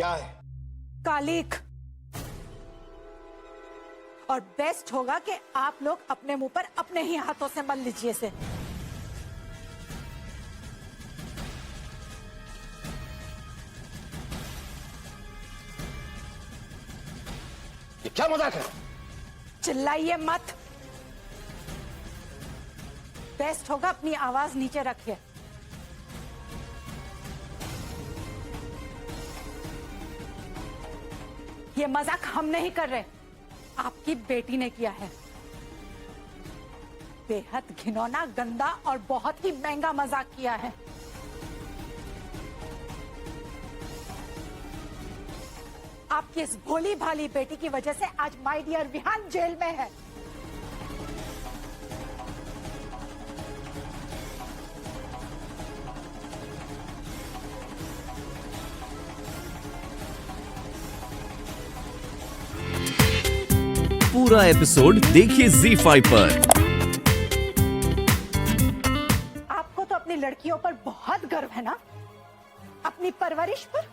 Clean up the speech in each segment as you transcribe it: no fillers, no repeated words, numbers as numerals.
क्या है? कालिक। और बेस्ट होगा कि आप लोग अपने मुंह पर अपने ही हाथों से मल लीजिए इसे। ये क्या मजाक है? चिल्लाइए मत। बेस्ट होगा अपनी आवाज नीचे रखिए। ये मजाक हम नहीं कर रहे, आपकी बेटी ने किया है। बेहद घिनौना, गंदा और बहुत ही महंगा मजाक किया है। आपकी इस भोली भाली बेटी की वजह से आज माय डियर विहान जेल में है। पूरा एपिसोड देखिए ZEE5 पर। आपको तो अपनी लड़कियों पर बहुत गर्व है ना, अपनी परवरिश पर।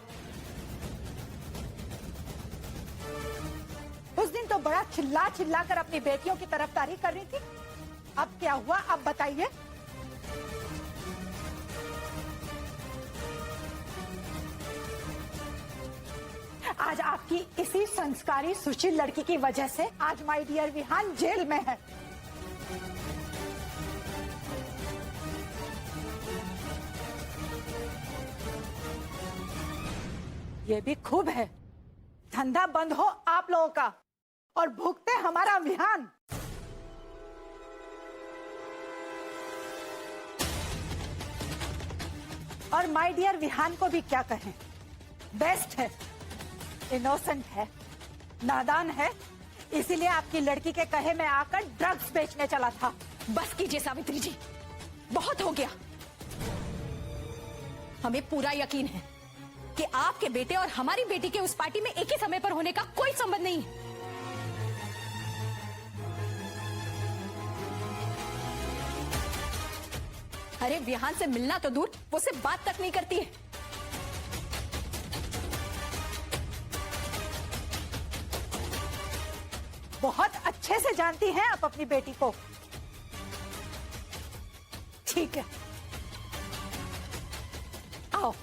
उस दिन तो बड़ा चिल्ला चिल्ला कर अपनी बेटियों की तरफदारी कर रही थी, अब क्या हुआ आप बताइए। आज आपकी इसी संस्कारी सुशील लड़की की वजह से आज माय डियर विहान जेल में है। ये भी खूब है, धंधा बंद हो आप लोगों का और भुगते हमारा विहान। और माय डियर विहान को भी क्या कहें, बेस्ट है, इनोसेंट है, नादान है, इसीलिए आपकी लड़की के कहे में आकर ड्रग्स बेचने चला था। बस कीजिए सावित्री जी, बहुत हो गया। हमें पूरा यकीन है कि आपके बेटे और हमारी बेटी के उस पार्टी में एक ही समय पर होने का कोई संबंध नहीं है। अरे विहान से मिलना तो दूर, वो सिर्फ बात तक नहीं करती है। बहुत अच्छे से जानती हैं आप अपनी बेटी को। ठीक है, आओ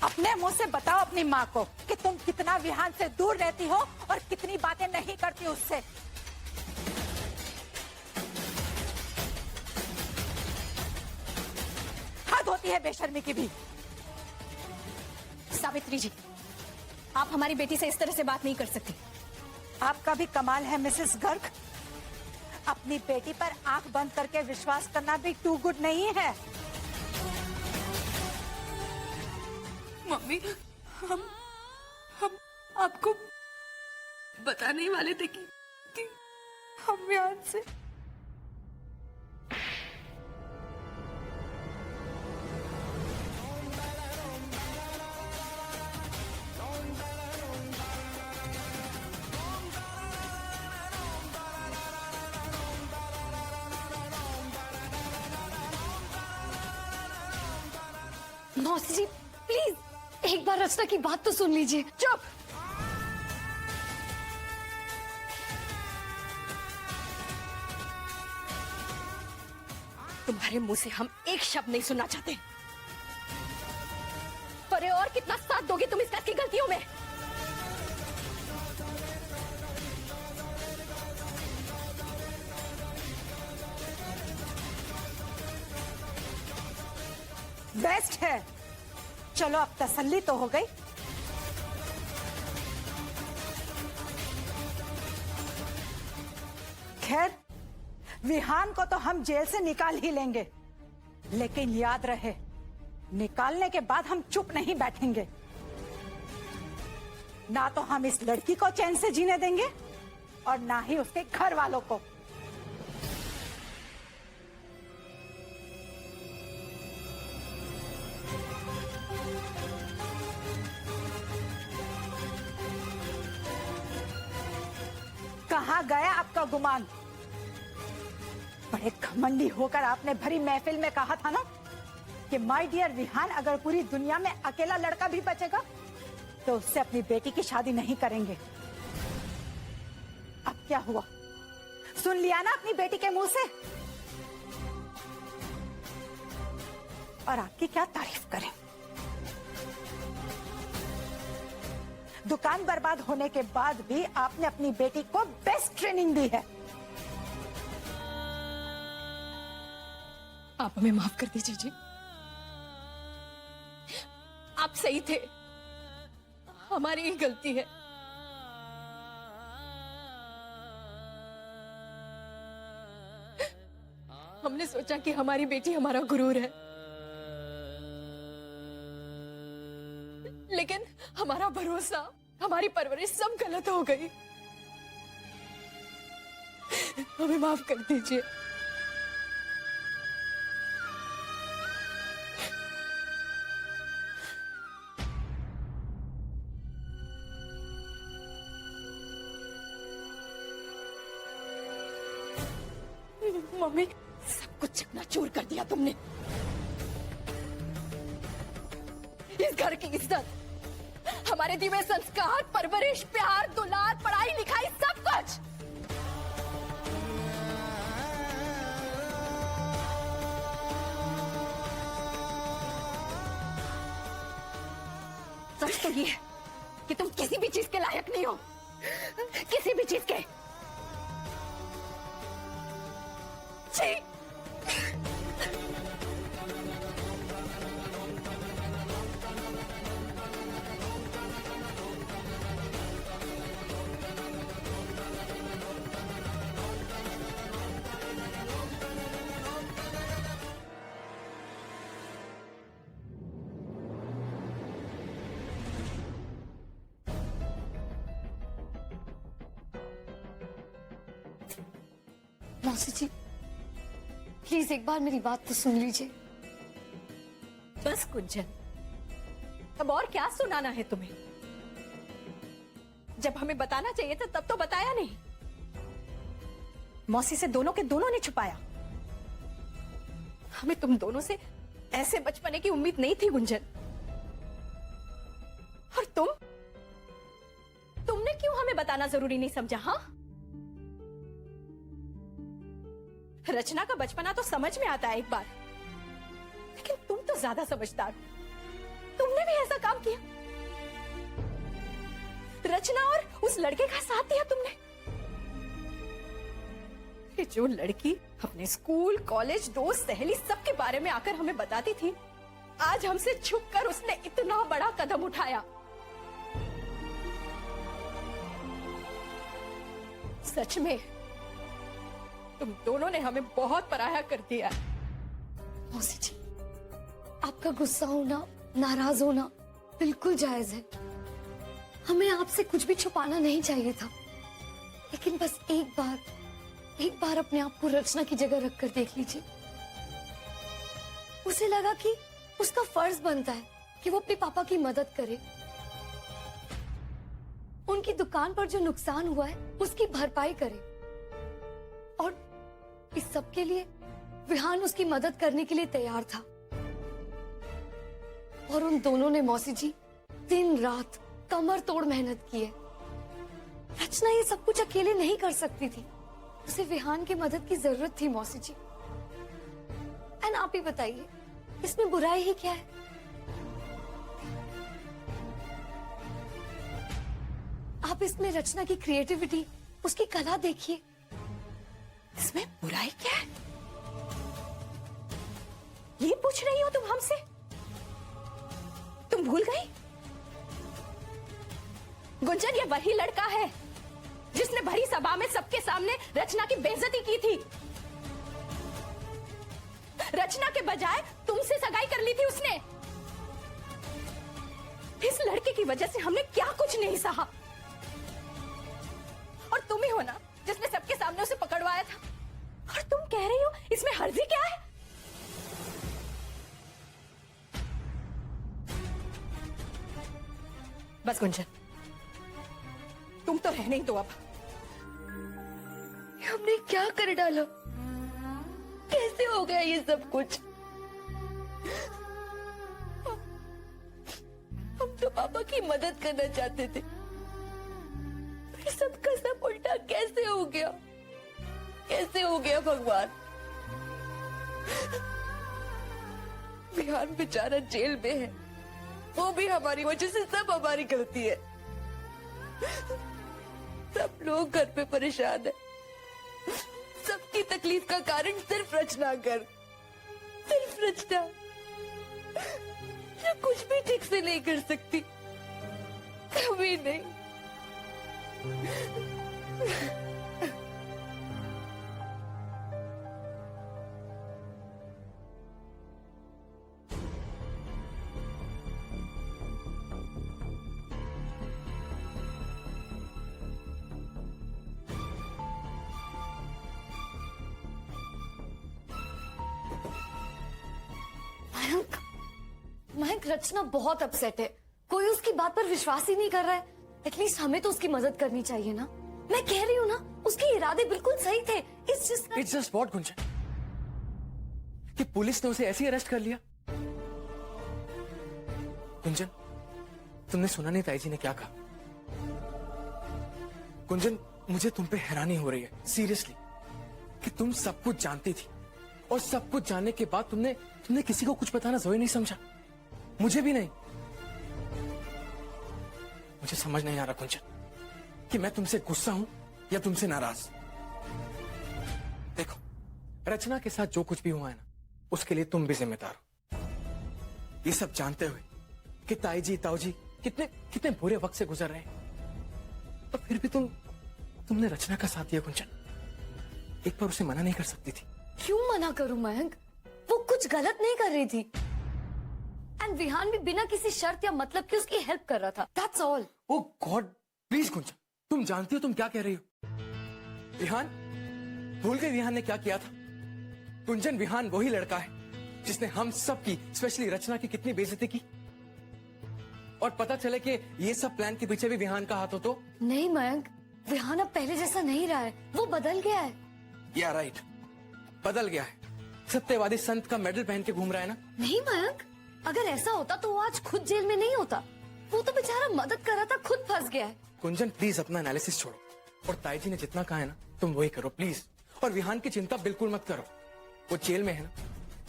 अपने मुंह से बताओ अपनी माँ को कि तुम कितना विहान से दूर रहती हो और कितनी बातें नहीं करती उससे। हद होती है बेशर्मी की भी। सावित्री जी, आप हमारी बेटी से इस तरह से बात नहीं कर सकती। आपका भी कमाल है मिसेस गर्ग, अपनी बेटी पर आंख बंद करके विश्वास करना भी टू गुड नहीं है। मम्मी, हम आपको बताने ही वाले थे कि हम यहाँ से मौसी जी प्लीज एक बार रचना की बात तो सुन लीजिए। चुप। तुम्हारे मुंह से हम एक शब्द नहीं सुनना चाहते। अरे और कितना साथ दोगी तुम इस घर की गलतियों में? बेस्ट है, चलो अब तसल्ली तो हो गई। खैर, विहान को तो हम जेल से निकाल ही लेंगे, लेकिन याद रहे, निकालने के बाद हम चुप नहीं बैठेंगे। ना तो हम इस लड़की को चैन से जीने देंगे और ना ही उसके घर वालों को। कहाँ गया आपका गुमान? बड़े घमंडी होकर आपने भरी महफिल में कहा था ना कि माय डियर विहान अगर पूरी दुनिया में अकेला लड़का भी बचेगा तो उससे अपनी बेटी की शादी नहीं करेंगे। अब क्या हुआ, सुन लिया ना अपनी बेटी के मुंह से। और आपकी क्या तारीफ करें, दुकान बर्बाद होने के बाद भी आपने अपनी बेटी को बेस्ट ट्रेनिंग दी है। आप हमें माफ कर दीजिए जी, आप सही थे, हमारी ही गलती है। हमने सोचा कि हमारी बेटी हमारा गुरूर है, लेकिन हमारा भरोसा, हमारी परवरिश सब गलत हो गई। हमें माफ कर दीजिए। मम्मी, सब कुछ चकनाचूर कर दिया तुमने। इस घर की इज्जत, हमारे दिए संस्कार, परवरिश, प्यार, दुलार, पढ़ाई लिखाई, सब कुछ। सच तो ये है कि तुम किसी भी चीज के लायक नहीं हो, किसी भी चीज के। छी! मौसी जी, प्लीज एक बार मेरी बात तो सुन लीजिए। बस गुंजन, अब और क्या सुनाना है तुम्हें? जब हमें बताना चाहिए था तब तो बताया नहीं। मौसी से दोनों के दोनों ने छुपाया। हमें तुम दोनों से ऐसे बचपने की उम्मीद नहीं थी गुंजन। और तुमने क्यों हमें बताना जरूरी नहीं समझा? हाँ, रचना का बचपना तो समझ में आता है एक बार, लेकिन तुम तो ज्यादा समझदार हो। तुमने भी ऐसा काम किया, रचना और उस लड़के का साथ दिया तुमने। ये जो लड़की अपने स्कूल, कॉलेज, दोस्त, सहेली सबके बारे में आकर हमें बताती थी, आज हमसे छुपकर उसने इतना बड़ा कदम उठाया। सच में तुम दोनों ने हमें बहुत पराया कर दिया। मौसी जी, आपका गुस्सा होना, नाराज होना बिल्कुल जायज है। हमें आपसे कुछ भी छुपाना नहीं चाहिए था, लेकिन बस एक बार अपने आप को रचना की जगह रखकर देख लीजिए। उसे लगा कि उसका फर्ज बनता है कि वो अपने पापा की मदद करे। उनकी दुकान पर जो नुकसान हुआ है उसकी भरपाई करे, और इस सब के लिए विहान उसकी मदद करने के लिए तैयार था। और उन दोनों ने मौसी जी दिन रात कमर तोड़ मेहनत की है। रचना ये सब कुछ अकेले नहीं कर सकती थी, उसे विहान की मदद की जरूरत थी मौसी जी। एंड आप ही बताइए, इसमें बुराई ही क्या है? आप इसमें रचना की क्रिएटिविटी, उसकी कला देखिए। इसमें बुराई क्या है? ये पूछ रही हो तुम हमसे? तुम भूल गई? गुंजन, ये वही लड़का है जिसने भरी सभा में सबके सामने रचना की बेइज्जती की थी। रचना के बजाय तुमसे सगाई कर ली थी उसने। इस लड़के की वजह से हमने क्या कुछ नहीं सहा, और तुम ही हो ना जिसने सबके सामने उसे पकड़वाया था। और तुम कह रही हो इसमें हर्जी क्या है? बस गुंजन, तुम तो रहने ही दो अब। हमने क्या कर डाला? कैसे हो गया ये सब कुछ? हम तो पापा की मदद करना चाहते थे, फिर सबका सब उल्टा कैसे हो गया? कैसे हो गया भगवान? विहान बेचारा जेल में है, वो भी हमारी वजह से, सब हमारी गलती है। सब लोग घर पे परेशान है, सबकी तकलीफ का कारण सिर्फ रचना कर, सिर्फ रचना। मैं कुछ भी ठीक से नहीं कर सकती, कभी नहीं। मयंक, मयंक, रचना बहुत अपसेट है। कोई उसकी बात पर विश्वास ही नहीं कर रहा है। एटलीस्ट हमें तो उसकी मदद करनी चाहिए ना। मैं कह रही हूँ ना, उसके इरादे बिल्कुल सही थे। इट्स जस्ट व्हाट गुंजन, कि पुलिस ने उसे ऐसे ही अरेस्ट कर लिया। गुंजन, तुमने सुना नहीं ताई जी ने क्या कहा? गुंजन, मुझे तुम पे हैरानी हो रही है सीरियसली, कि तुम सब कुछ जानती थी और सब कुछ जानने के बाद तुमने किसी को कुछ बताना ज़रूरी नहीं समझा, मुझे भी नहीं। मुझे समझ नहीं आ रहा गुंजन कि मैं तुमसे गुस्सा हूं या तुमसे नाराज। देखो, रचना के साथ जो कुछ भी हुआ है ना, उसके लिए तुम भी जिम्मेदार हो। ये सब जानते हुए कि ताई जी ताऊ जी कितने बुरे वक्त से गुजर रहे हैं, और फिर भी तुमने रचना का साथ दिया गुंजन। एक बार उसे मना नहीं कर सकती थी? क्यों मना करूं मयंक? वो कुछ गलत नहीं कर रही थी। एंड विहान भी बिना किसी शर्त या मतलब के उसकी हेल्प कर रहा था। That's all. Oh God, please Gunjan, तुम जानती हो तुम क्या कह रही हो? विहान, भूल गए विहान ने क्या किया था? गुंजन, विहान वही लड़का है जिसने हम सब की, स्पेशली रचना की, कितनी बेइज्जती की। और पता चले कि ये सब प्लान के पीछे भी विहान का हाथ हो तो? नहीं मयंक, विहान अब पहले जैसा नहीं रहा है, वो बदल गया है। या राइट, बदल गया है। सत्यवादी संत का मेडल पहन के घूम रहा है ना? नहीं मयंक, अगर ऐसा होता तो वो आज खुद जेल में नहीं होता। वो तो बेचारा मदद कर रहा था, खुद फंस गया है। गुंजन प्लीज अपना एनालिसिस छोड़ो, और ताई जी ने जितना कहा है ना, तुम वही करो प्लीज। और विहान की चिंता बिल्कुल मत करो। वो जेल में है ना,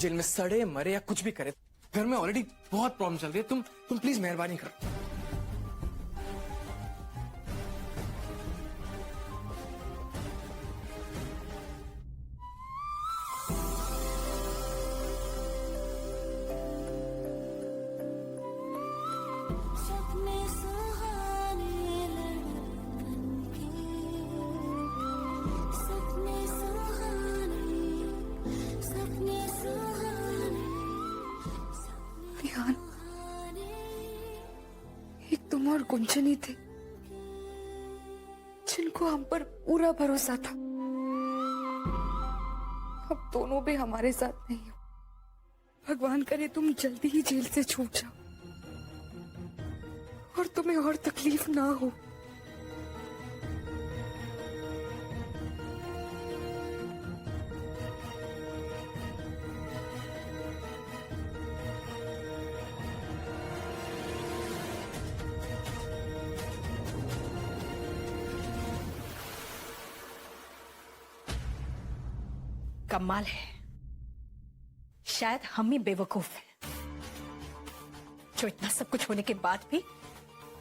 जेल में सड़े मरे या कुछ भी करे, घर में ऑलरेडी बहुत प्रॉब्लम चल रही है। तुम प्लीज मेहरबानी करो। सपने सुहाने लड़के, सपने सुहाने विहान, एक तुम और गुंजन ही थे जिनको हम पर पूरा भरोसा था। अब दोनों भी हमारे साथ नहीं हो। भगवान करे तुम जल्दी ही जेल से छूट जाओ और तुम्हें और तकलीफ ना हो। कमाल है, शायद हम ही बेवकूफ हैं जो इतना सब कुछ होने के बाद भी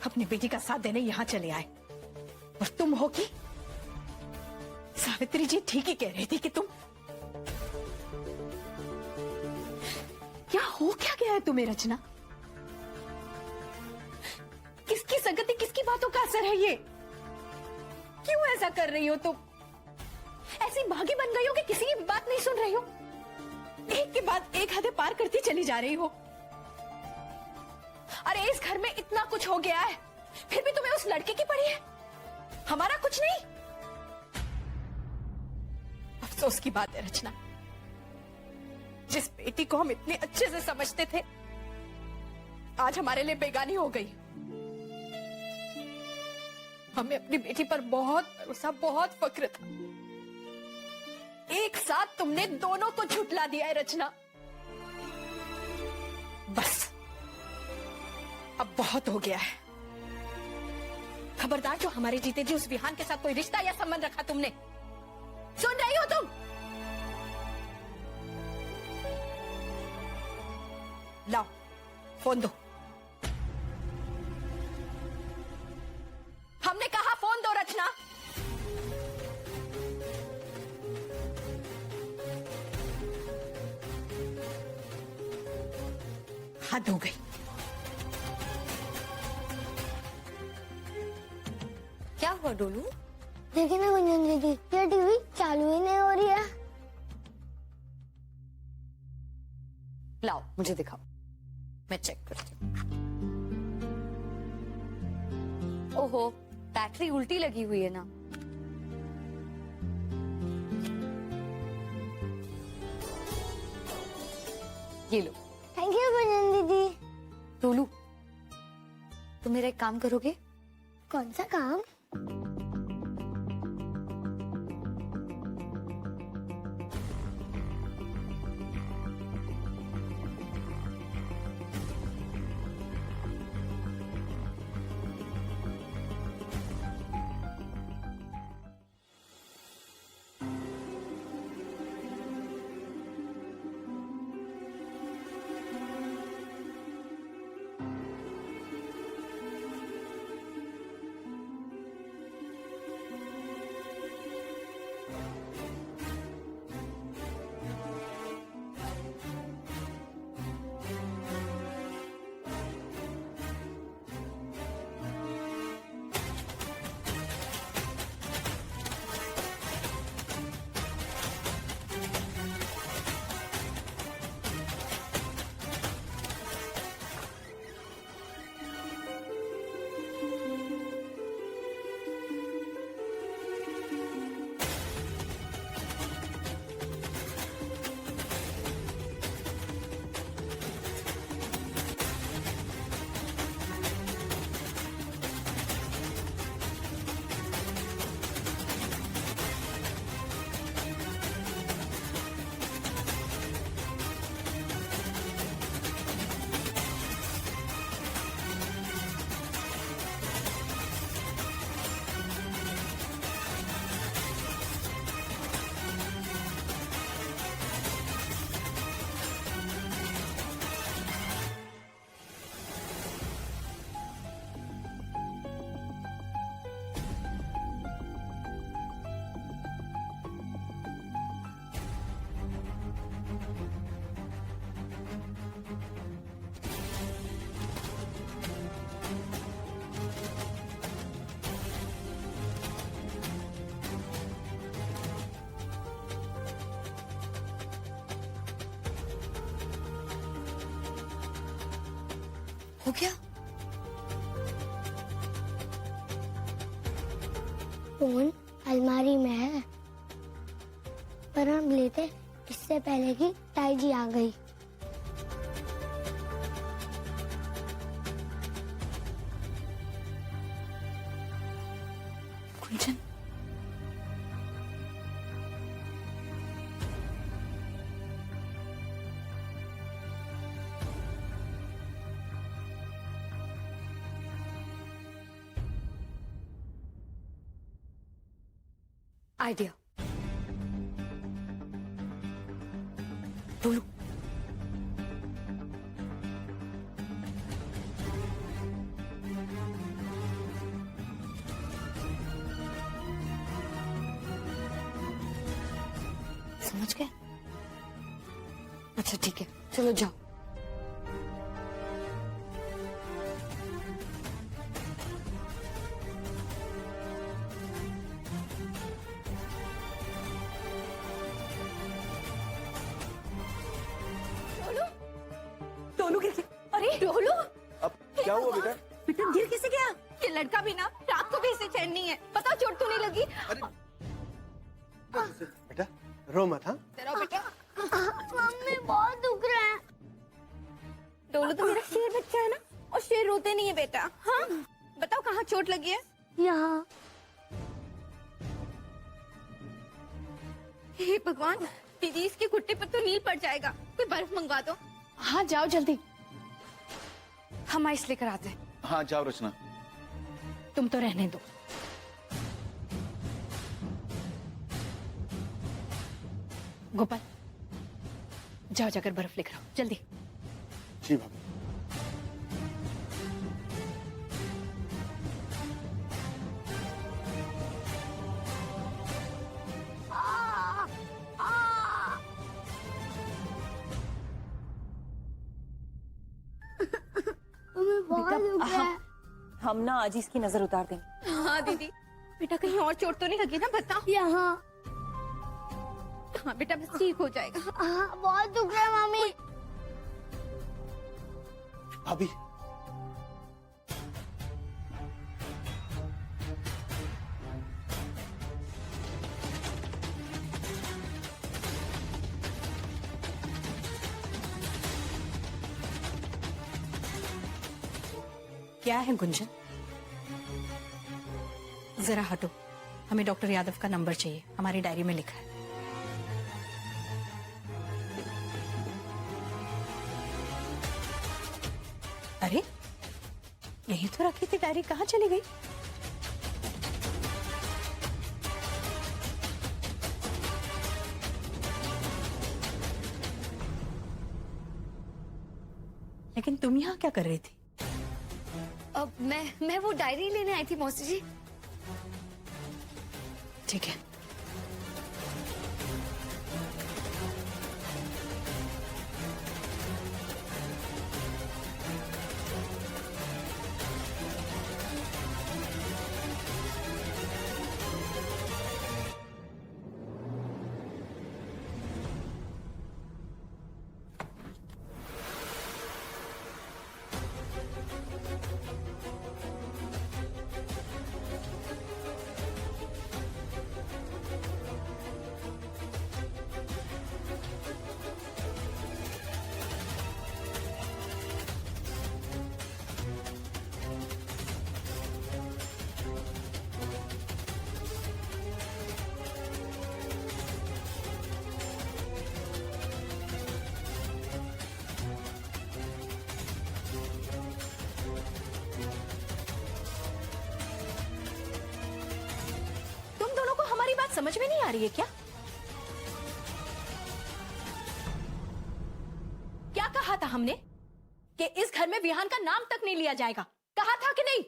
अपनी बेटी का साथ देने यहां चले आए। और तुम हो कि सावित्री जी ठीक ही कह रही थी कि तुम क्या हो, क्या गया है तुम्हें रचना? किसकी संगति, किसकी बातों का असर है ये? क्यों ऐसा कर रही हो तुम? ऐसी भागी बन गई हो कि किसी की बात नहीं सुन रही हो, एक के बाद एक हदें पार करती चली जा रही हो। अरे इस घर में इतना कुछ हो गया है, फिर भी तुम्हें उस लड़के की पड़ी है, हमारा कुछ नहीं। अफसोस की बात है रचना, जिस बेटी को हम इतने अच्छे से समझते थे आज हमारे लिए बेगानी हो गई। हमें अपनी बेटी पर बहुत भरोसा, बहुत फक्र था। एक साथ तुमने दोनों को झुठला दिया है रचना। बस अब बहुत हो गया है। खबरदार, जो हमारे जीते जी उस विहान के साथ कोई रिश्ता या संबंध रखा तुमने, सुन रही हो तुम? लाओ फोन दो। हमने कहा फोन दो रचना। हद हो गई। क्या हुआ डोलू? देखिए ना गुंजन दीदी, ये टीवी चालू ही नहीं हो रही है। लाओ मुझे दिखाओ, मैं चेक करती हूँ। ओहो, बैटरी उल्टी लगी हुई है ना। ये लो। थैंक यू गुंजन दीदी। डोलू, तुम मेरा एक काम करोगे? कौन सा काम? हो गया? फोन अलमारी में है, पर हम लेते इससे पहले कि ताई जी आ गई। कुंचन, आइडिया। डोलू, समझ गए? अच्छा ठीक है, चलो जाओ। डोलू गिर गया। अरे डोलू, अब क्या हुआ बेटा? बेटा गिर कैसे गया? ये लड़का भी ना रात को भी इसे चैन नहीं है। बताओ, चोट तो नहीं लगी? अरे बेटा रो मत। हाँ तेरा बेटा। मम्मी बहुत दुख रहा है। डोलू तो मेरा शेर बच्चा है ना, और शेर रोते नहीं है बेटा। हाँ बताओ, कहाँ चोट लगी है? यहाँ। हे भगवान, दीदी इसके घुट्टे पर तो नील पड़ जाएगा। कोई बर्फ मंगवा दो। हाँ जाओ जल्दी। हम आइस लेकर आते हैं। हाँ जाओ रचना। तुम तो रहने दो। गोपाल, जाओ जाकर बर्फ लेकर आओ, जल्दी। जी भाभी। हमें बहुत दुख रहा है। हम ना आज इसकी नजर उतार देंगे। हाँ दीदी, बेटा कहीं और चोट तो नहीं लगी ना, बताओ। यहाँ हाँ बेटा, बस ठीक हो जाएगा। हाँ, बहुत दुख रहा है मम्मी। भाभी क्या है गुंजन? जरा हटो, हमें डॉक्टर यादव का नंबर चाहिए, हमारी डायरी में लिखा है। अरे यही तो रखी थी डायरी, कहाँ चली गई? लेकिन तुम यहाँ क्या कर रही थी? अब मैं वो डायरी लेने आई थी मौसी जी। ठीक है, समझ में नहीं आ रही है क्या? क्या कहा था हमने कि इस घर में विहान का नाम तक नहीं लिया जाएगा? कहा था कि नहीं?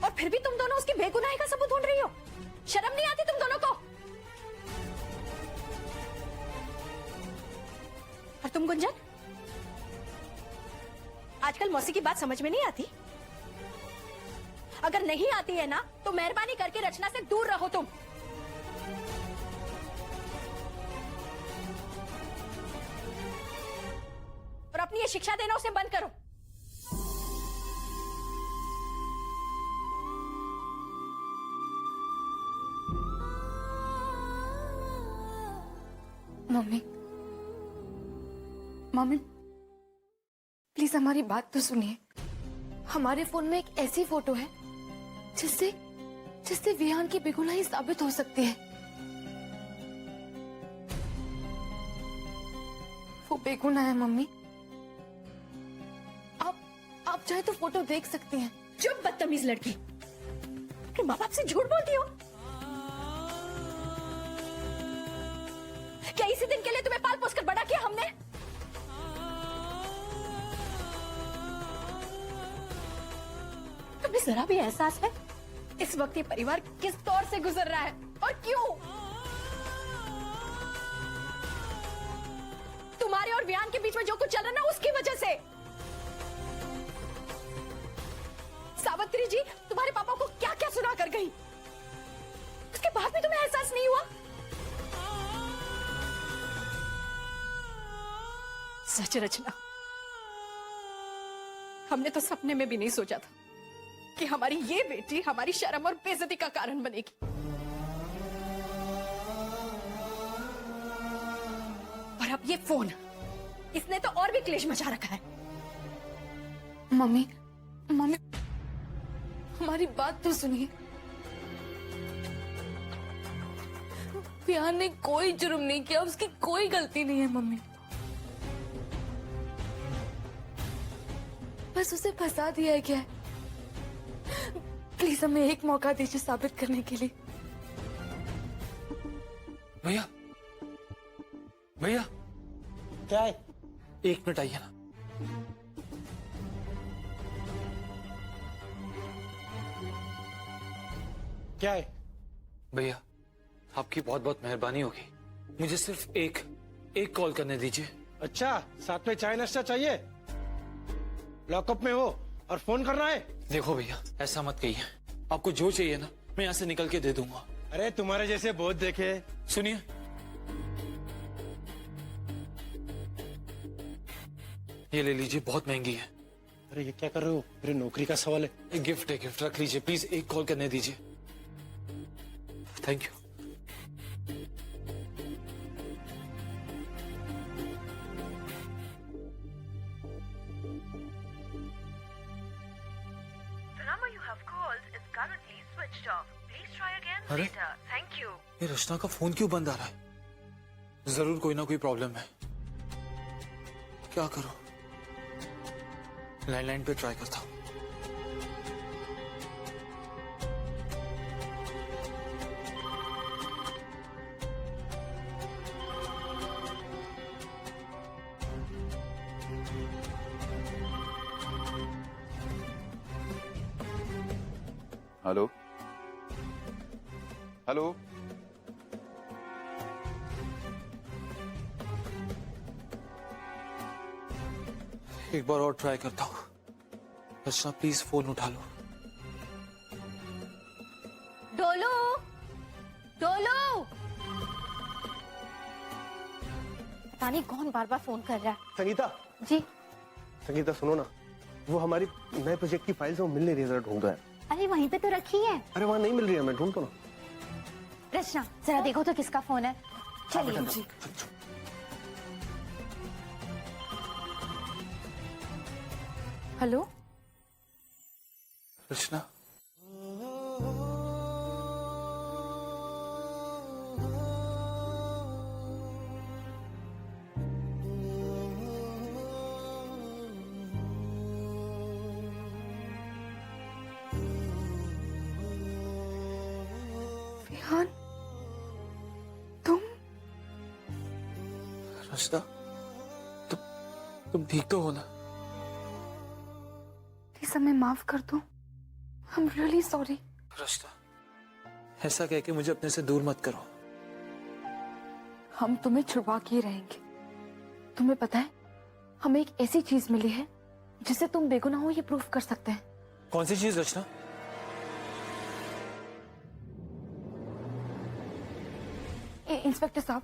और फिर भी तुम दोनों उसकी बेगुनाही का सबूत ढूंढ रही हो। शर्म नहीं आती तुम दोनों को? और तुम गुंजन, आजकल मौसी की बात समझ में नहीं आती? अगर नहीं आती है ना तो मेहरबानी करके रचना से दूर रहो तुम। और अपनी ये शिक्षा देना उसे बंद करो। मम्मी, मम्मी प्लीज हमारी बात तो सुनिए। हमारे फोन में एक ऐसी फोटो है जिससे विहान की बेगुनाही साबित हो सकती है। वो बेगुनाह है मम्मी। आप चाहे तो फोटो देख सकती हैं। चुप बदतमीज लड़की, अपने माँ बाप से झूठ बोलती हो। क्या इसी दिन के लिए तुम्हें पाल पोस कर बड़ा किया हमने? तुम्हें जरा भी एहसास है इस वक्त ये परिवार किस दौर से गुजर रहा है और क्यों? तुम्हारे और विहान के बीच में जो कुछ चल रहा है ना, उसकी वजह से। सावित्री जी तुम्हारे पापा को क्या क्या सुना कर गई, उसके बाद भी तुम्हें एहसास नहीं हुआ? सच रचना, हमने तो सपने में भी नहीं सोचा था कि हमारी ये बेटी हमारी शर्म और बेइज्जती का कारण बनेगी। और अब ये फोन, इसने तो और भी क्लेश मचा रखा है। मम्मी हमारी बात तो सुनिए। विहान ने कोई जुर्म नहीं किया, उसकी कोई गलती नहीं है मम्मी। बस उसे फंसा दिया है क्या? प्लीज हमें एक मौका दीजिए साबित करने के लिए। भैया भैया क्या है? 1 मिनट आइए ना। क्या है? भैया आपकी बहुत बहुत मेहरबानी होगी, मुझे सिर्फ एक कॉल करने दीजिए। अच्छा, साथ में चाय नाश्ता चाहिए? लॉकअप में हो और फोन करना है? देखो भैया ऐसा मत कहिए, आपको जो चाहिए ना मैं यहाँ से निकल के दे दूंगा। अरे तुम्हारे जैसे बहुत देखे। सुनिए, ये ले लीजिए, बहुत महंगी है। अरे ये क्या कर रहे हो? मेरी नौकरी का सवाल है। एक गिफ्ट है, गिफ्ट रख लीजिए प्लीज, एक कॉल करने दीजिए। Thank you. अरे ये रचना का फोन क्यों बंद आ रहा है? जरूर कोई ना कोई प्रॉब्लम है। क्या करूं? लैंडलाइन पे ट्राई करता हूं। हेलो हेलो, एक बार और ट्राई करता हूं। रचना प्लीज फोन उठा लो। डोलू, डोलू। पता नहीं कौन बार बार फोन कर रहा है। संगीता, जी। संगीता सुनो ना, वो हमारी नए प्रोजेक्ट की फाइल्स वो मिल नहीं रही, जरा ढूंढ दो यार। अरे वहीं पे तो रखी है। अरे वहाँ नहीं मिल रही है, मैं ढूंढ तो ना। रचना जरा देखो तो किसका फोन है। चलिए जी। हेलो रचना, विहान, तुम? रचना तुम ठीक तो हो ना? प्लीज हमें माफ कर दो। I am really sorry. Rachna ऐसा कह के मुझे अपने से दूर मत करो। हम तुम्हें छुड़वा के रहेंगे। तुम्हें पता है हमें एक ऐसी चीज मिली है जिसे तुम बेगुनाह हो ये प्रूफ कर सकते हैं। कौन सी चीज रचना? इंस्पेक्टर साहब,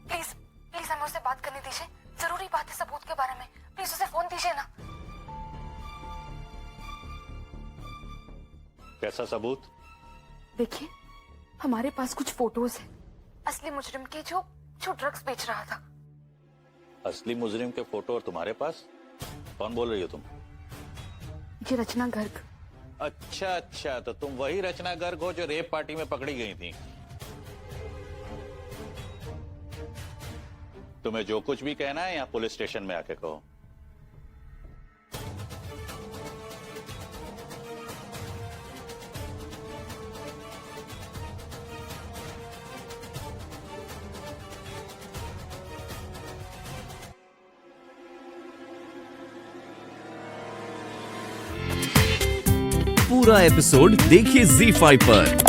प्लीज प्लीज हमें उससे बात करने दीजिए। जरूरी बात है सबूत के बारे में। प्लीज उसे फोन दीजिए ना। कैसा सबूत? देखिए हमारे पास कुछ फोटोज है असली मुजरिम के जो ड्रग्स बेच रहा था। असली मुजरिम के फोटो और तुम्हारे पास? कौन बोल रही हो तुम? ये रचना गर्ग। अच्छा, तो तुम वही रचना गर्ग हो जो रेप पार्टी में पकड़ी गई थी। तुम्हें जो कुछ भी कहना है यहाँ पुलिस स्टेशन में आके कहो। पूरा एपिसोड देखिए ZEE5 पर।